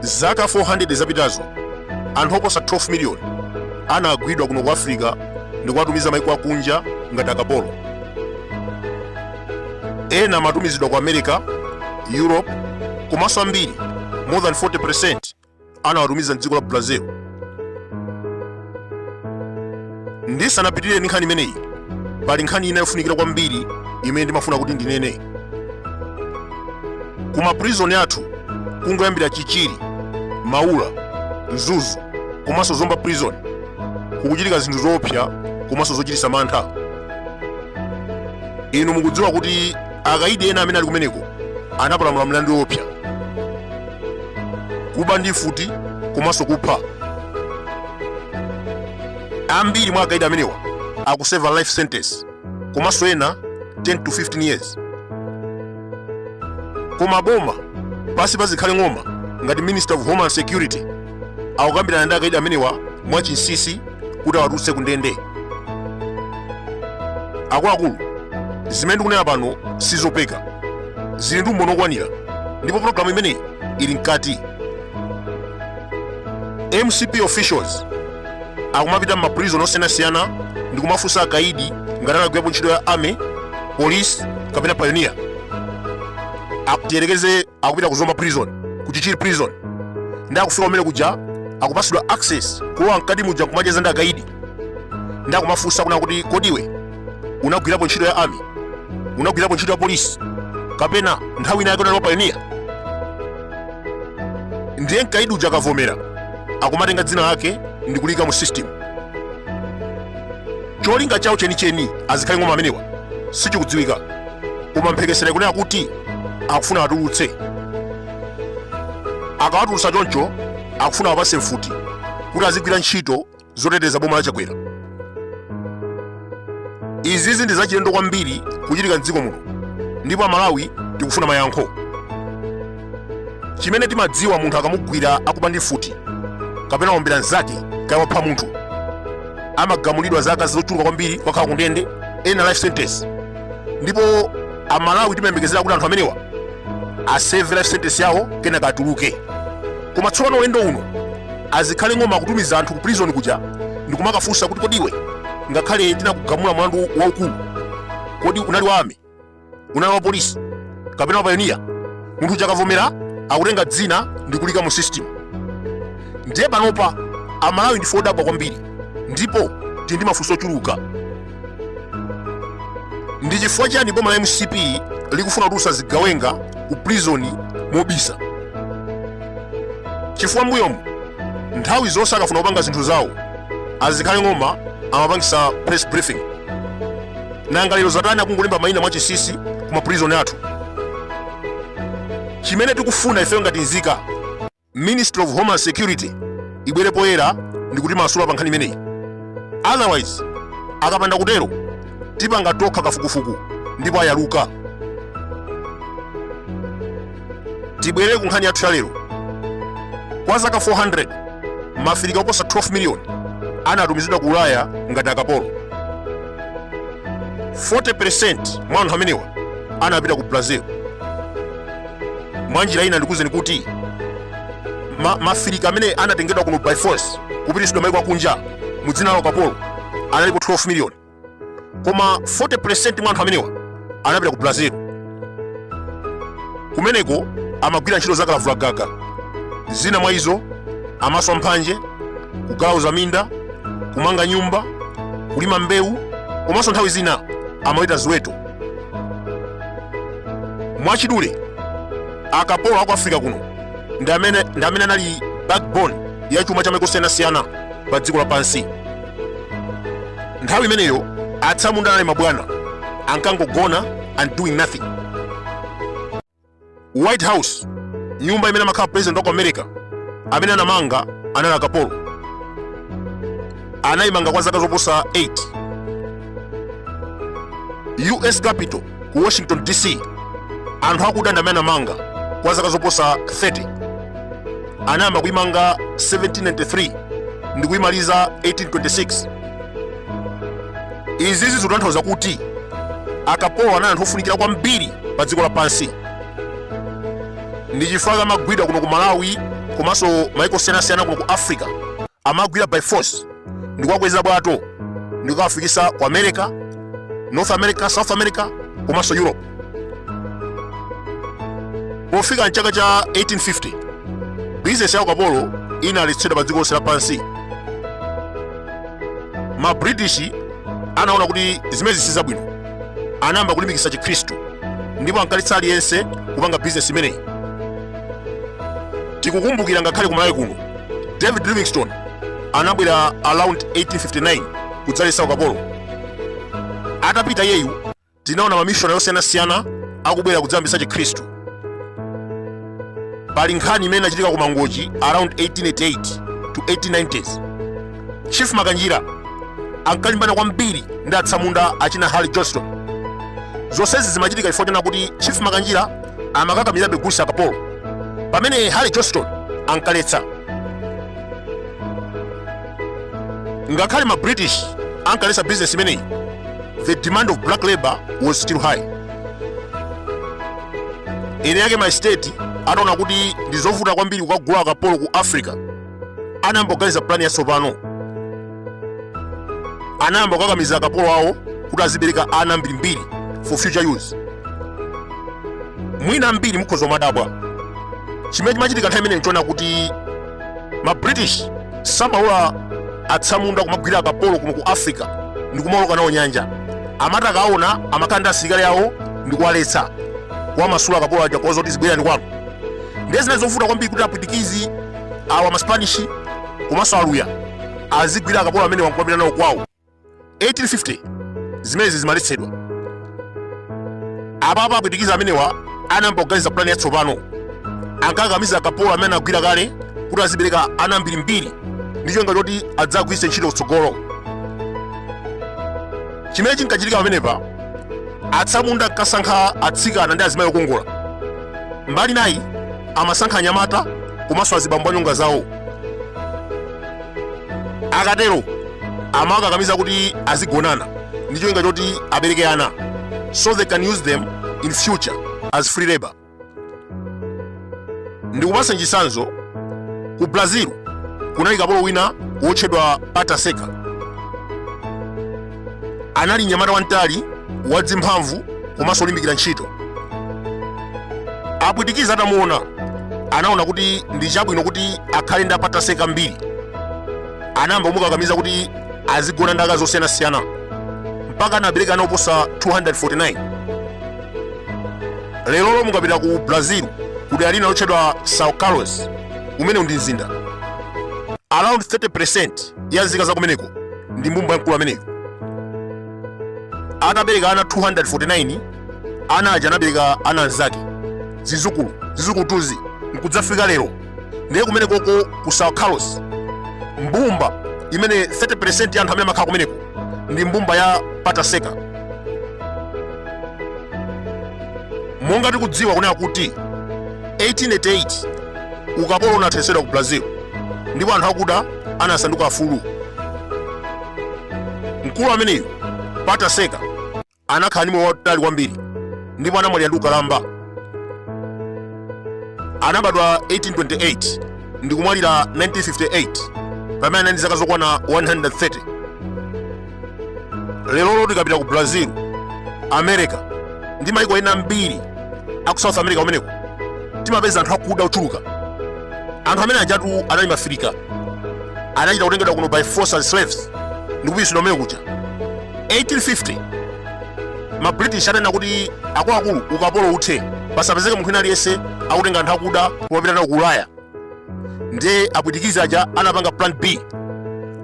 Zaka 400 zapitazo, anthu oposa 12 miliyoni anagwidwa kuno ku Africa ndi kuwatumiza maiko akunja ngati akapolo. Ena amatumizidwa ku America, Europe, komanso ambiri, more than 40% anawatumiza mdziko la Brazil. Ndisanapitirire ndi nkhani imeneyi, pali nkhani ina yofunikira kwambiri imene ndimafuna kuti ndinene. Kuma prison yathu kungoyambira Chichiri, Maula, Mzuzu, komanso Zomba prison kukuchitika zinthu zoopsa komanso zochititsa mantha. Inu mukudziwa kuti akaidi ena amene ali kumeneko anapalamula mlandu woopsa, kuba ndi futi komanso kupha. Ambiri mwa akaidi amenewa akuseva life sentence, komanso ena 10 to 15 years. Koma boma pasi pazikhale ng'oma ngati Minister of Homeland Security akukambirana ndi akaidi amenewa mwachinsinsi kuti awatulutse ku ndende. Akuluakulu, zimene ndikunena pano sizopeka, zili ndi umboni okwanira, ndipo programu imeneyi ili mkati. MCP officials akumapita m'maprison osiyanasiyana ndi kumafunsa akaidi ngati anagwirapo ntchito ya army, police kapena pioneer. Tiyerekeze akupita ku Zomba prison, ku Chichiri prison, ndi akufika kumene kuja akupasidwa access kuwa mkati muja kumacheza ndi akaidi, ndi akumafunsa kuna kuti kodiwe unagwirapo ntchito ya army, unagwirapo ntchito ya police, kapena nthawi ina yake unali pioneer. Ndiye mkaidi uja akavomera akumatenga dzina lake ndi kulika mu system. Cholinga chawo chenicheni azikhale ng'oma amenewa sichikudziwika, koma mphekesera kunena kuti akufuna atulutse. Akawatulutsa choncho akufuna apase mfuti kuti azigwira ntchito zoteteza boma la chakwera. Izizi ndi zachilendo kwambiri kuchitika mdziko muno, ndipo Amalawi tikufuna mayankho. Chimene timadziwa munthu akamugwira akuba ndi futi kapena wombera nzake kaya wapha munthu amagamulidwa zaka zochuluka kwambiri kwakhala ku ndende, ena life sentence. Ndipo Amalawi timayembekezera kuti anthu amenewa aseve life sentence yawo kena katuluke. Koma tsopano ulendo uno azikhale ng'oma kutumiza anthu ku prison kuja ndi kumakafunsa kuti kodiwe ngakhale tinakugamula mlandu waukulu, kodi unali wa army, unali wa polisi kapena wa pioneer, munthu uja akavomera akutenga dzina ndi kulika mu system. Ndiye panopa Amalawi ndife odabwa kwambiri, ndipo tili ndi mafunso ochuluka. Ndi chifukwa chani boma la MCP likufuna kutulutsa zigawenga ku prison mobisa? Chifukwa mbuyomu nthawi zonse akafuna kupanga zinthu zawo azikhale ng'oma amapangisa press briefing. Nanga lero zatani akungolemba mayina mwachinsinsi kuma prison athu? Chimene tikufuna ife ngati nzika, Ministry of Homeland Security ibwere poyera ndi kuti masula pa nkhani imeneyi. Otherwise akapanda kutero tipanga tokha kafukufuku ndipo ayaluka. Tibwere ku nkhani yathu ya lero. Kwa zaka 400 mafirika oposa 12 miliyoni anatumizidwa ku Ulaya ngati akapolo. 40% mwa anthu amenewa anapita ku Brazil. Mwanjira ina ndikuzeni kuti mafirika amene anatengedwa kuno by force kupititsidwa maiko akunja mu dzina la ukapolo analipo 12 miliyoni. Koma 40% mwa anthu amenewa anapita ku Brazil. Kumeneko amagwira ntchito zakalavulagaga, zina mwa izo amaswa mphanje, kugauza minda, kumanga nyumba, kulima mbewu, komanso nthawi zina amaweta ziweto. Mwachidule akapolo aku Africa kuno ndi amene anali backbone ya chuma cha maiko osiyanasiyana pa dziko lapansi. Nthawi imeneyo atsamunda anali mabwana ankangogona and doing nothing. White House, nyumba imene amakhala president wa America amene anamanga anali akapolo, anayimanga kwa zaka zoposa 8. US Capitol ku Washington DC anthu akuda ndi amene anamanga kwa zaka zoposa 30. anayamba kuimanga 1793 ndi kuimaliza 1826. Izi zikutanthauza kuti akapolo anali anthu ofunikira kwambiri pa dziko lapansi. Ndi chifukwa amagwidwa kuno ku Malawi komanso maiko osiyanasiyana kuno ku Africa, amagwira by force ndi kuwakweza bwato ndi kukawafikisa ku America, North America, South America komanso Europe. Pofika mchaka cha 1850 bizinesi ya ukapolo inaletsedwa pa dziko lonse lapansi. Ma British anaona kuti zimezi sizabwino, anayamba kulimbikitsa Chikhristu ndipo ankalitsa aliyense kupanga bizinesi imeneyi. Tikukumbukira ngakhale ku Malawi kuno David Livingstone anabwera around 1859 kudzaletsa ukapolo. Atapita yeyu tinaona mamishonari osiyanasiyana akubwera kudzayambitsa Chikhristu. Pali nkhani imene inachitika ku Mangochi around 1888 to 1890s. Chief Makanjira ankalimbana kwambiri ndi atsamunda achina Harry Johnston. Zonsezi zimachitika chifukwa china kuti Chief Makanjira amakakamizabe gulu la akapolo pamene Harry Johnston ankaletsa. Ngakhale ma British ankaletsa business imeneyi, the demand of black labor was still high. Ine yake ma state anaona kuti ndi zovuta kwambiri kukagula akapolo ku Africa. Anayamba kuganiza plani yatsopano. Anayamba kukakamiza akapolo awo kuti azibereka ana ambirimbiri for future use. Mwina ambiri mukhoza kumadabwa. Chimene chimachitika nthawi imeneyi nchona kuti ma British samalola atsamunda kumagwira akapolo kuno ku Africa ndi kumawoloka nawo nyanja. Amati akaona amakhala ndi asilikali awo ndi kuwaletsa kuwamasula akapolo aja kwa zoti zibwera ndi kwanu. Ndiye zina zovuta kwambiri kuti apwitikizi awa ma Spanish komanso aluya azigwira akapolo amene wankuwapita nawo kwawo. 1850 zimezi zimaletsedwa. Apa apwitikizi amenewa anayamba kuganiza plani yatsopano. Ankakamiza akapolo amene agwira kale kuti azibereka ana ambirimbiri ndi cholinga choti adzagwiritse ntchito kutsogolo. Chimene chinkachitika pamenepa, atsamunda ankasankha atsikana ndi azimayi okongola. Mbali nayi amasankha anyamata komanso azibambo anyonga zawo. Akatero amakakamiza kuti azigonana ndi cholinga choti abereke ana so they can use them in future as free labor. Ndikupasa chitsanzo, ku Brazil kunali kapolo wina wotchedwa Pata Seca. Anali mnyamata wamtali wadzimphamvu komanso olimbikira ntchito. Apwitikizi atamuona anaona kuti ndi chabwino kuti akhale ndi Pata Seca mbiri. Anayamba kumukakamiza kuti azigona ndi akazi osiyanasiyana mpaka anabereka ana oposa 249. Lero mukapita ku Brazil ku dera lina lotchedwa São Carlos, umene ndi mzinda, around 30% ya nzika za kumeneko ndi mbumba ya mkulu ameneyo. Atabereka ana 249, ana aja anabereka ana anzake zizukulutuzi nkudzafika lero. Ndiye kumenekoko ku São Carlos mbumba imene 30% ya anthu amene amakhala kumeneko ndi mbumba ya Pata Seca. Monga tikudziwa kunena kuti 1888 ukapolo unathetsedwa ku Brazil ndipo anthu akuda anasanduka afulu. Mkulu ameneyo Pata Seca anakhala ndi moyo wautali kwambiri ndipo anamwalira ndi ukalamba. Anabadwa 1828 ndi kumwalira 1958 pamene anali ndi zaka zokwana 130. Lero tikapita ku Brazil, America ndi maiko ena ambiri aku South America kumeneko timapeza anthu akuda ochuluka. Anthu amene ajatu anali Maafrika anachita kutengedwa kuno by force as slaves ndi kupisidwa kumene kuja. 1850 ma British ananena kuti akuluakulu ukapolo uthe pasapezeke munthu wina aliyense akutenga anthu akuda kumapita nawo ku Ulaya. Ndiye apwitikizi aja anapanga plan B.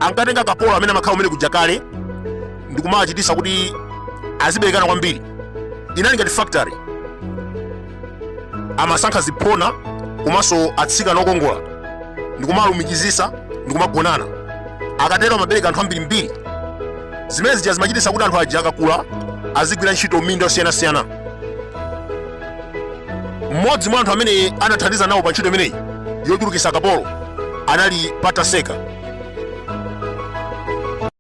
Ankatenga akapolo amene amakhala kumene kuja kale ndi kumawachititsa kuti aziberekana kwambiri. Inali ngati factory. Amasankha ziphona komanso atsikana okongola ndi kumalumikizisa ndi kumagonana. Akatero amabereka anthu ambirimbiri. Zimene zija zimachititsa kuti anthu aja akakula azigwira ntchito m'minda osiyanasiyana. Mmodzi mwa anthu amene anathandiza nawo pa ntchito imeneyi yochulukitsa kapolo anali pataseka